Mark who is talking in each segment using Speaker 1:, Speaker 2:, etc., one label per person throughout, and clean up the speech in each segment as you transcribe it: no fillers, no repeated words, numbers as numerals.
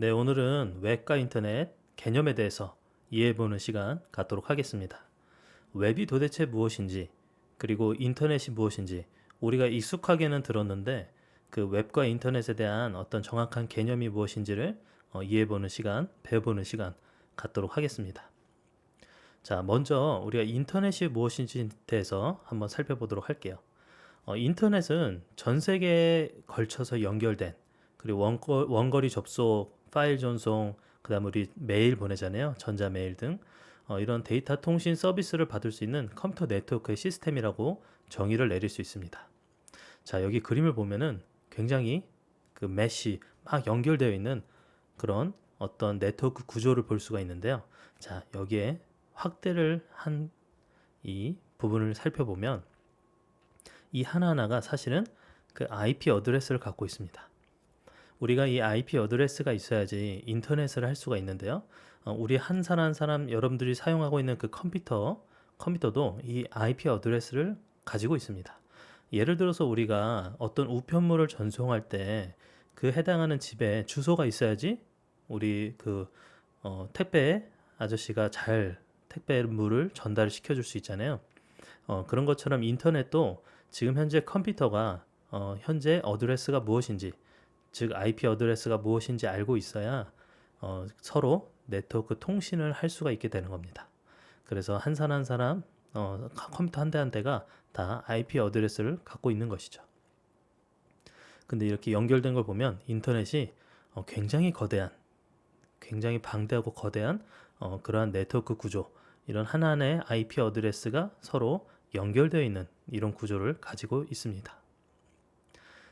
Speaker 1: 네, 오늘은 웹과 인터넷 개념에 대해서 이해해보는 시간 갖도록 하겠습니다. 웹이 도대체 무엇인지, 그리고 인터넷이 무엇인지 우리가 익숙하게는 들었는데 그 웹과 인터넷에 대한 어떤 정확한 개념이 무엇인지를 이해해보는 시간, 배워보는 시간 갖도록 하겠습니다. 자, 먼저 우리가 인터넷이 무엇인지에 대해서 한번 살펴보도록 할게요. 인터넷은 전 세계에 걸쳐서 연결된 그리고 원거리 접속, 파일 전송, 그다음 우리 메일 보내잖아요. 전자메일 등 이런 데이터 통신 서비스를 받을 수 있는 컴퓨터 네트워크의 시스템이라고 정의를 내릴 수 있습니다. 자, 여기 그림을 보면은 굉장히 그 메시 막 연결되어 있는 그런 어떤 네트워크 구조를 볼 수가 있는데요. 자, 여기에 확대를 한 이 부분을 살펴보면 이 하나하나가 사실은 그 IP 어드레스를 갖고 있습니다. 우리가 이 IP 어드레스가 있어야지 인터넷을 할 수가 있는데요. 우리 한 사람 한 사람 여러분들이 사용하고 있는 그 컴퓨터도 이 IP 어드레스를 가지고 있습니다. 예를 들어서 우리가 어떤 우편물을 전송할 때 그 해당하는 집에 주소가 있어야지 우리 택배 아저씨가 잘 택배물을 전달을 시켜줄 수 있잖아요. 그런 것처럼 인터넷도 지금 현재 컴퓨터가 현재 어드레스가 무엇인지, 즉 IP 어드레스가 무엇인지 알고 있어야 서로 네트워크 통신을 할 수가 있게 되는 겁니다. 그래서 한 사람 한 사람 컴퓨터 한 대 한 대가 다 IP 어드레스를 갖고 있는 것이죠. 근데 이렇게 연결된 걸 보면 인터넷이 굉장히 거대한, 굉장히 방대하고 거대한 그러한 네트워크 구조, 이런 하나하나의 IP 어드레스가 서로 연결되어 있는 이런 구조를 가지고 있습니다.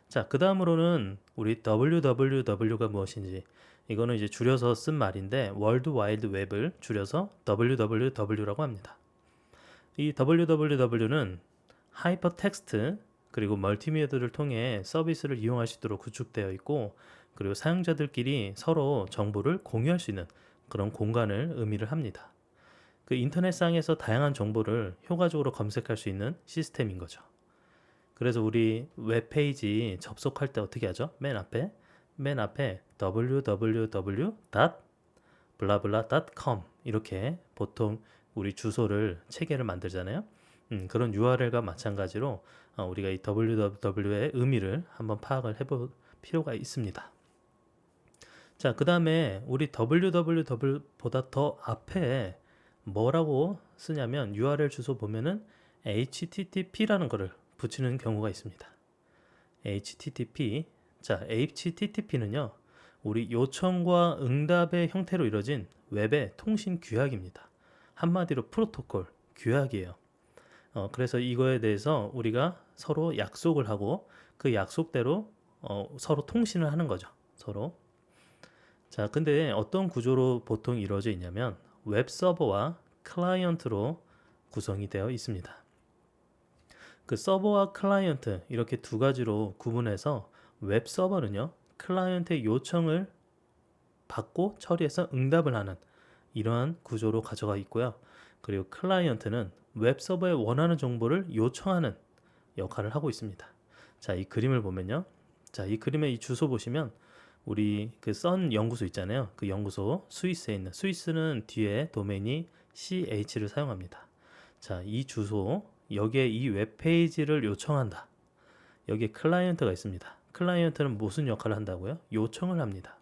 Speaker 1: 자, 그 다음으로는 우리 www가 무엇인지, 이거는 이제 줄여서 쓴 말인데 월드 와이드 웹을 줄여서 www라고 합니다. 이 www는 하이퍼 텍스트 그리고 멀티미디어를 통해 서비스를 이용할 수 있도록 구축되어 있고, 그리고 사용자들끼리 서로 정보를 공유할 수 있는 그런 공간을 의미를 합니다. 그 인터넷상에서 다양한 정보를 효과적으로 검색할 수 있는 시스템인 거죠. 그래서 우리 웹페이지 접속할 때 어떻게 하죠? 맨 앞에 www.블라블라.com 이렇게 보통 우리 주소를 체계를 만들잖아요. 그런 URL과 마찬가지로 우리가 이 www의 의미를 한번 파악을 해볼 필요가 있습니다. 자, 그 다음에 우리 www보다 더 앞에 뭐라고 쓰냐면 URL 주소 보면은 http라는 거를 붙이는 경우가 있습니다. http. 자, http는요, 우리 요청과 응답의 형태로 이루어진 웹의 통신 규약입니다. 한마디로 프로토콜, 규약이에요. 그래서 이거에 대해서 우리가 서로 약속을 하고 그 약속대로 서로 통신을 하는 거죠. 서로. 자, 근데 어떤 구조로 보통 이루어져 있냐면 웹 서버와 클라이언트로 구성이 되어 있습니다. 그 서버와 클라이언트 이렇게 두 가지로 구분해서 웹 서버는요, 클라이언트의 요청을 받고 처리해서 응답을 하는 이러한 구조로 가져가 있고요. 그리고 클라이언트는 웹 서버에 원하는 정보를 요청하는 역할을 하고 있습니다. 자, 이 그림을 보면요. 자, 이 그림의 이 주소 보시면 우리 그 선 연구소 있잖아요. 그 연구소 스위스에 있는, 스위스는 뒤에 도메인이 ch를 사용합니다. 자, 이 주소, 여기에 이 웹페이지를 요청한다. 여기에 클라이언트가 있습니다. 클라이언트는 무슨 역할을 한다고요? 요청을 합니다.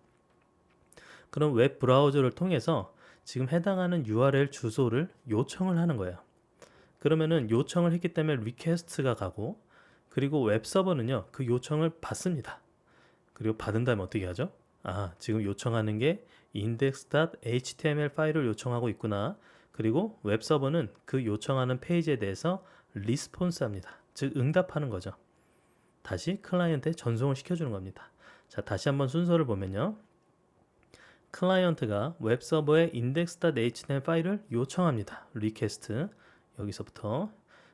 Speaker 1: 그럼 웹 브라우저를 통해서 지금 해당하는 URL 주소를 요청을 하는 거예요. 그러면은 요청을 했기 때문에 리퀘스트가 가고, 그리고 웹 서버는요, 그 요청을 받습니다. 그리고 받은 다음에 어떻게 하죠? 지금 요청하는 게 index.html 파일을 요청하고 있구나. 그리고 웹 서버는 그 요청하는 페이지에 대해서 리스폰스 합니다. 즉 응답하는 거죠. 다시 클라이언트에 전송을 시켜주는 겁니다. 자, 다시 한번 순서를 보면요. 클라이언트가 웹 서버에 index.html 파일을 요청합니다. 리퀘스트 여기서부터.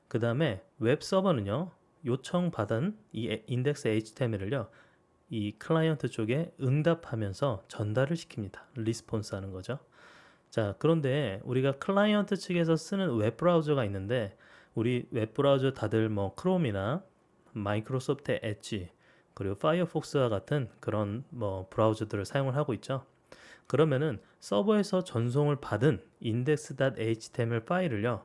Speaker 1: 그 다음에 웹 서버는요, 요청받은 이 index.html을요, 이 클라이언트 쪽에 응답하면서 전달을 시킵니다. 리스폰스 하는 거죠. 자, 그런데 우리가 클라이언트 측에서 쓰는 웹 브라우저가 있는데, 우리 웹 브라우저 다들 뭐 크롬이나 마이크로소프트 엣지 그리고 파이어폭스와 같은 그런 뭐 브라우저들을 사용을 하고 있죠. 그러면은 서버에서 전송을 받은 index.html 파일을요,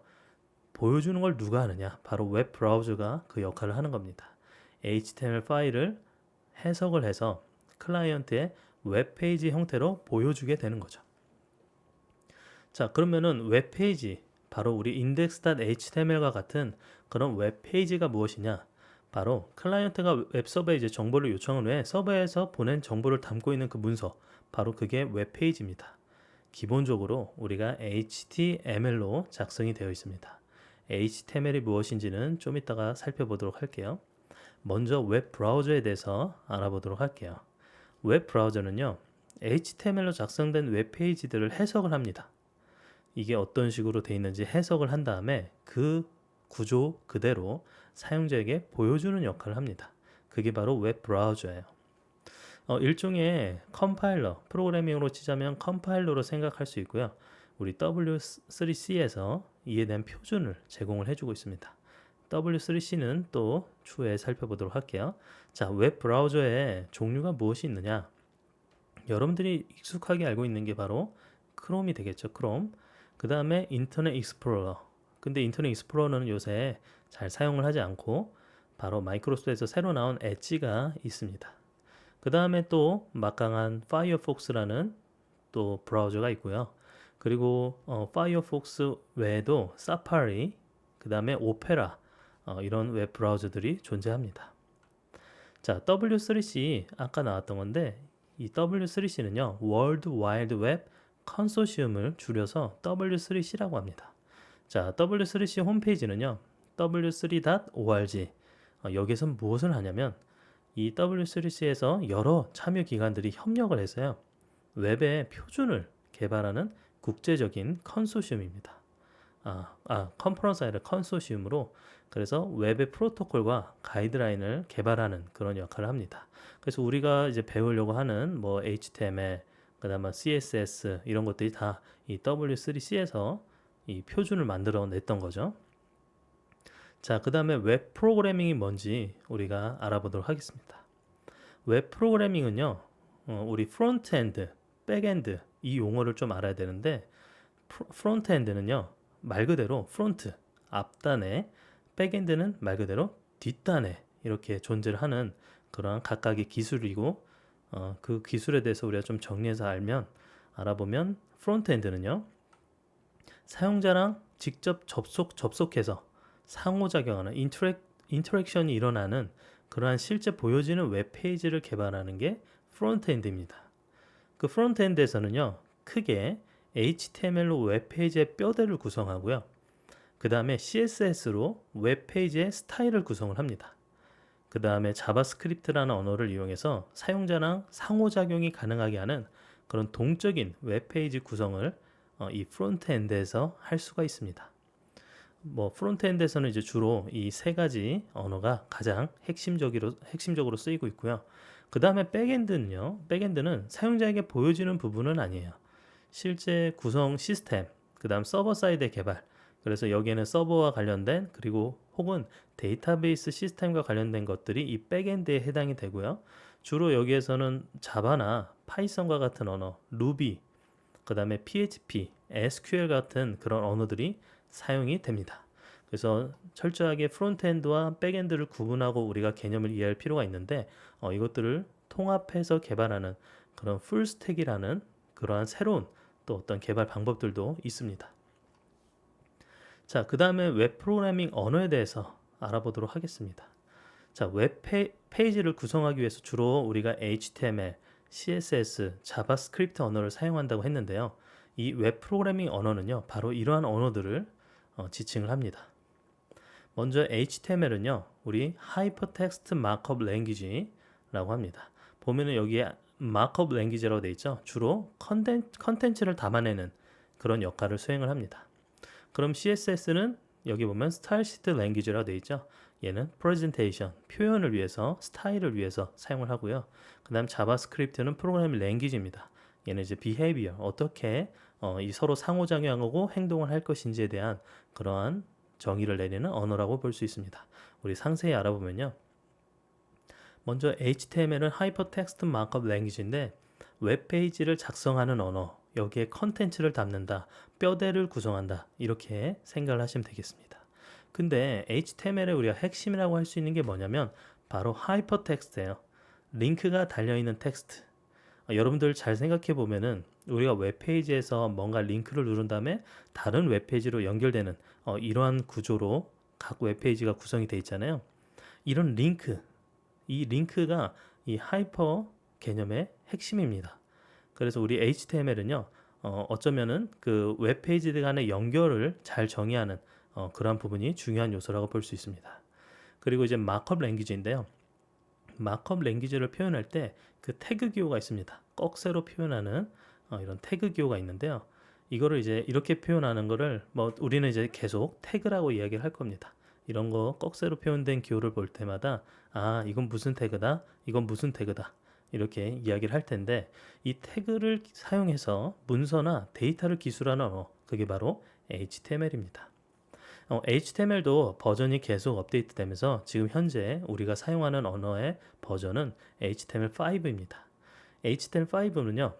Speaker 1: 보여주는 걸 누가 하느냐? 바로 웹 브라우저가 그 역할을 하는 겁니다. HTML 파일을 해석을 해서 클라이언트의 웹페이지 형태로 보여주게 되는 거죠. 자, 그러면은 웹페이지, 바로 우리 index.html과 같은 그런 웹페이지가 무엇이냐? 바로 클라이언트가 웹서버에 이제 정보를 요청한 후에 서버에서 보낸 정보를 담고 있는 그 문서, 바로 그게 웹페이지입니다. 기본적으로 우리가 HTML로 작성이 되어 있습니다. HTML이 무엇인지는 좀 이따가 살펴보도록 할게요. 먼저 웹 브라우저에 대해서 알아보도록 할게요. 웹 브라우저는요, HTML로 작성된 웹페이지들을 해석을 합니다. 이게 어떤 식으로 되어 있는지 해석을 한 다음에 그 구조 그대로 사용자에게 보여주는 역할을 합니다. 그게 바로 웹 브라우저예요. 일종의 컴파일러, 프로그래밍으로 치자면 컴파일러로 생각할 수 있고요. 우리 W3C에서 이에 대한 표준을 제공을 해주고 있습니다. W3C는 또 추후에 살펴보도록 할게요. 자, 웹 브라우저의 종류가 무엇이 있느냐? 여러분들이 익숙하게 알고 있는 게 바로 크롬이 되겠죠. 크롬. 그 다음에 인터넷 익스플로러. 근데 인터넷 익스플로러는 요새 잘 사용을 하지 않고 바로 마이크로소프트에서 새로 나온 엣지가 있습니다. 그 다음에 또 막강한 파이어폭스라는 또 브라우저가 있고요. 그리고 파이어폭스 외에도 사파리, 그 다음에 오페라, 이런 웹 브라우저들이 존재합니다. 자, W3C 아까 나왔던 건데 이 W3C는요, 월드 와이드 웹 컨소시엄을 줄여서 W3C라고 합니다. 자, W3C 홈페이지는요, w3.org. 여기서 무엇을 하냐면 이 W3C에서 여러 참여 기관들이 협력을 해서요, 웹의 표준을 개발하는 국제적인 컨소시엄입니다. 컨퍼런스 아니라 컨소시엄으로, 그래서 웹의 프로토콜과 가이드라인을 개발하는 그런 역할을 합니다. 그래서 우리가 이제 배우려고 하는 뭐 HTML, 그다음에 CSS 이런 것들이 다 이 W3C에서 이 표준을 만들어 냈던 거죠. 자, 그 다음에 웹 프로그래밍이 뭔지 우리가 알아보도록 하겠습니다. 웹 프로그래밍은요, 우리 프론트엔드, 백엔드 이 용어를 좀 알아야 되는데, 프론트엔드는요, 말 그대로 프론트, 앞단에, 백엔드는 말 그대로 뒷단에 이렇게 존재를 하는 그러한 각각의 기술이고, 그 기술에 대해서 우리가 좀 정리해서 알아보면 프론트엔드는요, 사용자랑 직접 접속해서 상호작용하는 인터랙션이 일어나는 그러한 실제 보여지는 웹페이지를 개발하는 게 프론트엔드입니다. 그 프론트엔드에서는요, 크게 HTML로 웹페이지의 뼈대를 구성하고요. 그 다음에 CSS로 웹페이지의 스타일을 구성을 합니다. 그 다음에 자바스크립트라는 언어를 이용해서 사용자랑 상호작용이 가능하게 하는 그런 동적인 웹페이지 구성을 이 프론트엔드에서 할 수가 있습니다. 뭐 프론트엔드에서는 이제 주로 이 세 가지 언어가 가장 핵심적으로 쓰이고 있고요. 그 다음에 백엔드는요, 백엔드는 사용자에게 보여지는 부분은 아니에요. 실제 구성 시스템, 그 다음 서버 사이드의 개발, 그래서 여기에는 서버와 관련된, 그리고 혹은 데이터베이스 시스템과 관련된 것들이 이 백엔드에 해당이 되고요. 주로 여기에서는 자바나 파이썬과 같은 언어, 루비, 그 다음에 PHP, SQL 같은 그런 언어들이 사용이 됩니다. 그래서 철저하게 프론트엔드와 백엔드를 구분하고 우리가 개념을 이해할 필요가 있는데, 이것들을 통합해서 개발하는 그런 풀스택이라는 그러한 새로운 또 어떤 개발 방법들도 있습니다. 자, 그 다음에 웹 프로그래밍 언어에 대해서 알아보도록 하겠습니다. 자, 웹 페이지를 구성하기 위해서 주로 우리가 HTML, CSS, 자바스크립트 언어를 사용한다고 했는데요. 이 웹 프로그래밍 언어는요, 바로 이러한 언어들을 지칭을 합니다. 먼저 HTML은요, 우리 하이퍼텍스트 마크업 랭귀지라고 합니다. 보면은 여기에 마크업 랭귀지라고 되어 있죠. 주로 컨텐츠를 담아내는 그런 역할을 수행을 합니다. 그럼 CSS는 여기 보면 스타일 시트 랭귀지라고 되어 있죠. 얘는 프레젠테이션, 표현을 위해서, 스타일을 위해서 사용을 하고요. 그 다음 자바스크립트는 프로그래밍 랭귀지입니다. 얘는 이제 behavior, 어떻게 이 서로 상호작용하고 행동을 할 것인지에 대한 그러한 정의를 내리는 언어라고 볼 수 있습니다. 우리 상세히 알아보면요. 먼저 HTML은 하이퍼텍스트 마크업 랭귀지인데, 웹페이지를 작성하는 언어, 여기에 컨텐츠를 담는다, 뼈대를 구성한다, 이렇게 생각을 하시면 되겠습니다. 근데 HTML의 우리가 핵심이라고 할 수 있는 게 뭐냐면 바로 하이퍼텍스트예요. 링크가 달려있는 텍스트. 여러분들 잘 생각해 보면은 우리가 웹페이지에서 뭔가 링크를 누른 다음에 다른 웹페이지로 연결되는 이러한 구조로 각 웹페이지가 구성이 되어 있잖아요. 이런 링크, 이 링크가 이 하이퍼 개념의 핵심입니다. 그래서 우리 HTML은요, 어쩌면은 그 웹페이지 간의 연결을 잘 정의하는 그러한 부분이 중요한 요소라고 볼 수 있습니다. 그리고 이제 마크업 랭귀지인데요. 마크업 랭귀지를 표현할 때 그 태그 기호가 있습니다. 꺽쇠로 표현하는 이런 태그 기호가 있는데요. 이거를 이제 이렇게 표현하는 거를 뭐 우리는 이제 계속 태그라고 이야기를 할 겁니다. 이런 거 꺽쇠로 표현된 기호를 볼 때마다 이건 무슨 태그다, 이건 무슨 태그다, 이렇게 이야기를 할 텐데, 이 태그를 사용해서 문서나 데이터를 기술하는 언어, 그게 바로 HTML입니다. HTML도 버전이 계속 업데이트되면서 지금 현재 우리가 사용하는 언어의 버전은 HTML5입니다. HTML5는요,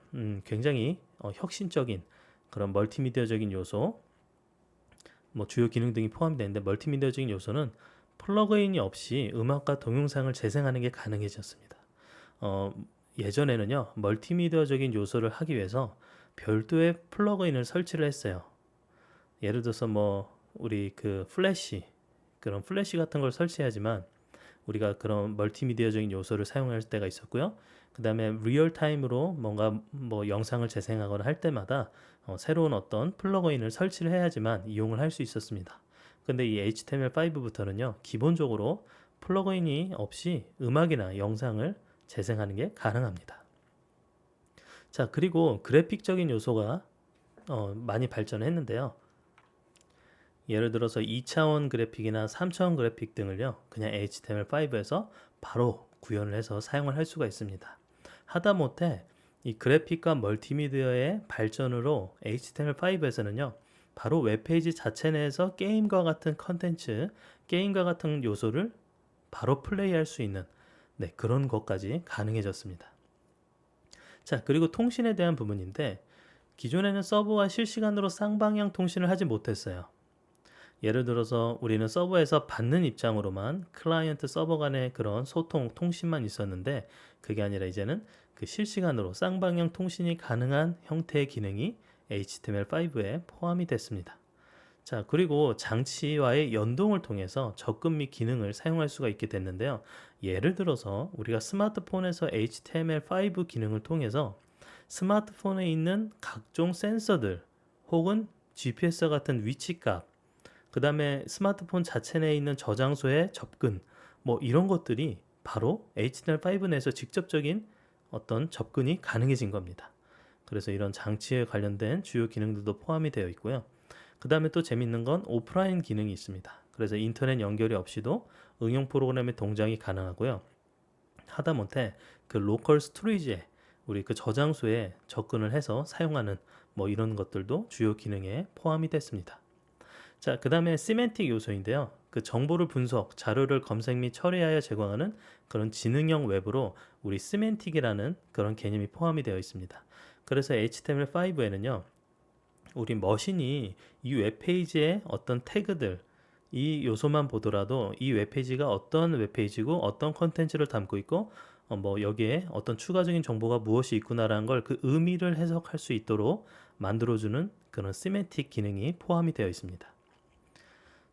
Speaker 1: 굉장히 혁신적인 그런 멀티미디어적인 요소, 뭐 주요 기능 등이 포함이 되는데, 멀티미디어적인 요소는 플러그인이 없이 음악과 동영상을 재생하는 게 가능해졌습니다. 예전에는요, 멀티미디어적인 요소를 하기 위해서 별도의 플러그인을 설치를 했어요. 예를 들어서 뭐 우리 그 그런 플래시 같은 걸 설치하지만 우리가 그런 멀티미디어적인 요소를 사용할 때가 있었고요. 그 다음에 리얼타임으로 뭔가 뭐 영상을 재생하거나 할 때마다 새로운 어떤 플러그인을 설치를 해야지만 이용을 할 수 있었습니다. 근데 이 HTML5부터는요, 기본적으로 플러그인이 없이 음악이나 영상을 재생하는 게 가능합니다. 자, 그리고 그래픽적인 요소가 많이 발전했는데요. 예를 들어서 2차원 그래픽이나 3차원 그래픽 등을요, 그냥 HTML5에서 바로 구현을 해서 사용을 할 수가 있습니다. 하다못해 이 그래픽과 멀티미디어의 발전으로 HTML5에서는요, 바로 웹페이지 자체 내에서 게임과 같은 컨텐츠, 게임과 같은 요소를 바로 플레이할 수 있는 그런 것까지 가능해졌습니다. 자, 그리고 통신에 대한 부분인데, 기존에는 서버와 실시간으로 쌍방향 통신을 하지 못했어요. 예를 들어서 우리는 서버에서 받는 입장으로만 클라이언트 서버 간의 그런 소통, 통신만 있었는데, 그게 아니라 이제는 그 실시간으로 쌍방향 통신이 가능한 형태의 기능이 HTML5에 포함이 됐습니다. 자, 그리고 장치와의 연동을 통해서 접근 및 기능을 사용할 수가 있게 됐는데요. 예를 들어서 우리가 스마트폰에서 HTML5 기능을 통해서 스마트폰에 있는 각종 센서들 혹은 GPS 같은 위치값, 그 다음에 스마트폰 자체 내에 있는 저장소의 접근, 뭐 이런 것들이 바로 HTML5 내에서 직접적인 어떤 접근이 가능해진 겁니다. 그래서 이런 장치에 관련된 주요 기능들도 포함이 되어 있고요. 그 다음에 또 재밌는 건 오프라인 기능이 있습니다. 그래서 인터넷 연결이 없이도 응용 프로그램의 동작이 가능하고요. 하다못해 그 로컬 스토리지에 우리 그 저장소에 접근을 해서 사용하는 뭐 이런 것들도 주요 기능에 포함이 됐습니다. 자, 그 다음에 시멘틱 요소인데요. 그 정보를 분석, 자료를 검색 및 처리하여 제공하는 그런 지능형 웹으로 우리 시멘틱이라는 그런 개념이 포함이 되어 있습니다. 그래서 HTML5에는요, 우리 머신이 이 웹페이지의 어떤 태그들, 이 요소만 보더라도 이 웹페이지가 어떤 웹페이지고 어떤 컨텐츠를 담고 있고 뭐 여기에 어떤 추가적인 정보가 무엇이 있구나라는 걸 그 의미를 해석할 수 있도록 만들어주는 그런 시멘틱 기능이 포함이 되어 있습니다.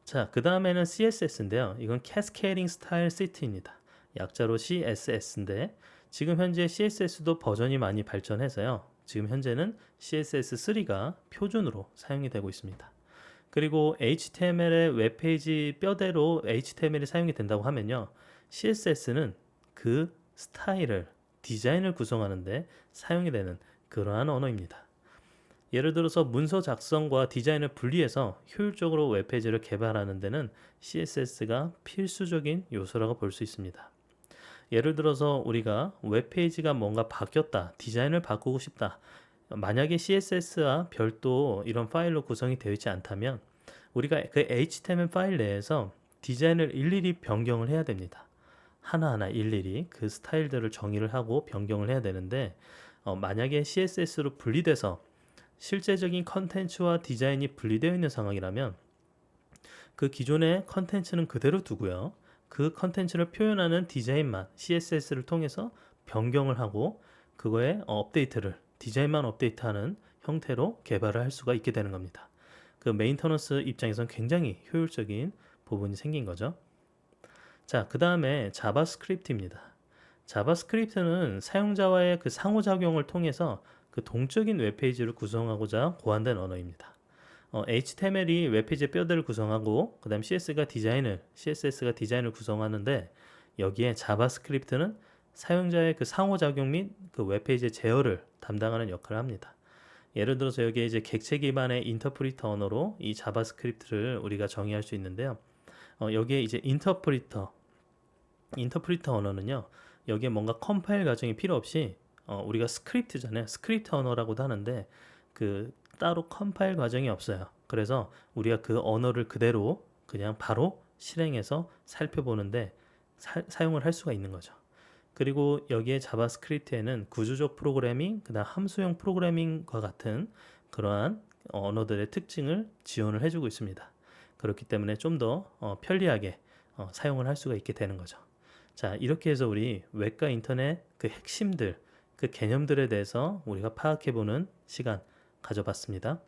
Speaker 1: 자, 그 다음에는 CSS인데요. 이건 Cascading Style Set입니다. 약자로 CSS인데 지금 현재 CSS도 버전이 많이 발전해서요. 지금 현재는 CSS3가 표준으로 사용이 되고 있습니다. 그리고 HTML의 웹페이지 뼈대로 HTML이 사용이 된다고 하면요, CSS는 그 스타일을, 디자인을 구성하는데 사용이 되는 그러한 언어입니다. 예를 들어서 문서 작성과 디자인을 분리해서 효율적으로 웹페이지를 개발하는 데는 CSS가 필수적인 요소라고 볼 수 있습니다. 예를 들어서 우리가 웹페이지가 뭔가 바뀌었다, 디자인을 바꾸고 싶다, 만약에 CSS와 별도 이런 파일로 구성이 되어 있지 않다면 우리가 그 HTML 파일 내에서 디자인을 일일이 변경을 해야 됩니다. 하나하나 일일이 그 스타일들을 정의를 하고 변경을 해야 되는데, 만약에 CSS로 분리돼서 실제적인 컨텐츠와 디자인이 분리되어 있는 상황이라면 그 기존의 컨텐츠는 그대로 두고요. 그 컨텐츠를 표현하는 디자인만 CSS를 통해서 변경을 하고 그거에 업데이트를 디자인만 업데이트하는 형태로 개발을 할 수가 있게 되는 겁니다. 그 메인터넌스 입장에선 굉장히 효율적인 부분이 생긴 거죠. 자, 그 다음에 자바스크립트입니다. 자바스크립트는 사용자와의 그 상호작용을 통해서 그 동적인 웹페이지를 구성하고자 고안된 언어입니다. HTML이 웹페이지의 뼈대를 구성하고 그 다음 CSS가 디자인을 구성하는데 여기에 자바스크립트는 사용자의 그 상호작용 및 그 웹페이지의 제어를 담당하는 역할을 합니다. 예를 들어서 여기에 이제 객체 기반의 인터프리터 언어로 이 자바스크립트를 우리가 정의할 수 있는데요. 여기에 이제 인터프리터 언어는요. 여기에 뭔가 컴파일 과정이 필요 없이 우리가 스크립트잖아요. 스크립트 언어라고도 하는데 그 따로 컴파일 과정이 없어요. 그래서 우리가 그 언어를 그대로 그냥 바로 실행해서 살펴보는데 사용을 할 수가 있는 거죠. 그리고 여기에 자바스크립트에는 구조적 프로그래밍, 그다음 함수형 프로그래밍과 같은 그러한 언어들의 특징을 지원을 해주고 있습니다. 그렇기 때문에 좀 더 편리하게 사용을 할 수가 있게 되는 거죠. 자, 이렇게 해서 우리 웹과 인터넷 그 핵심들, 그 개념들에 대해서 우리가 파악해보는 시간 가져봤습니다.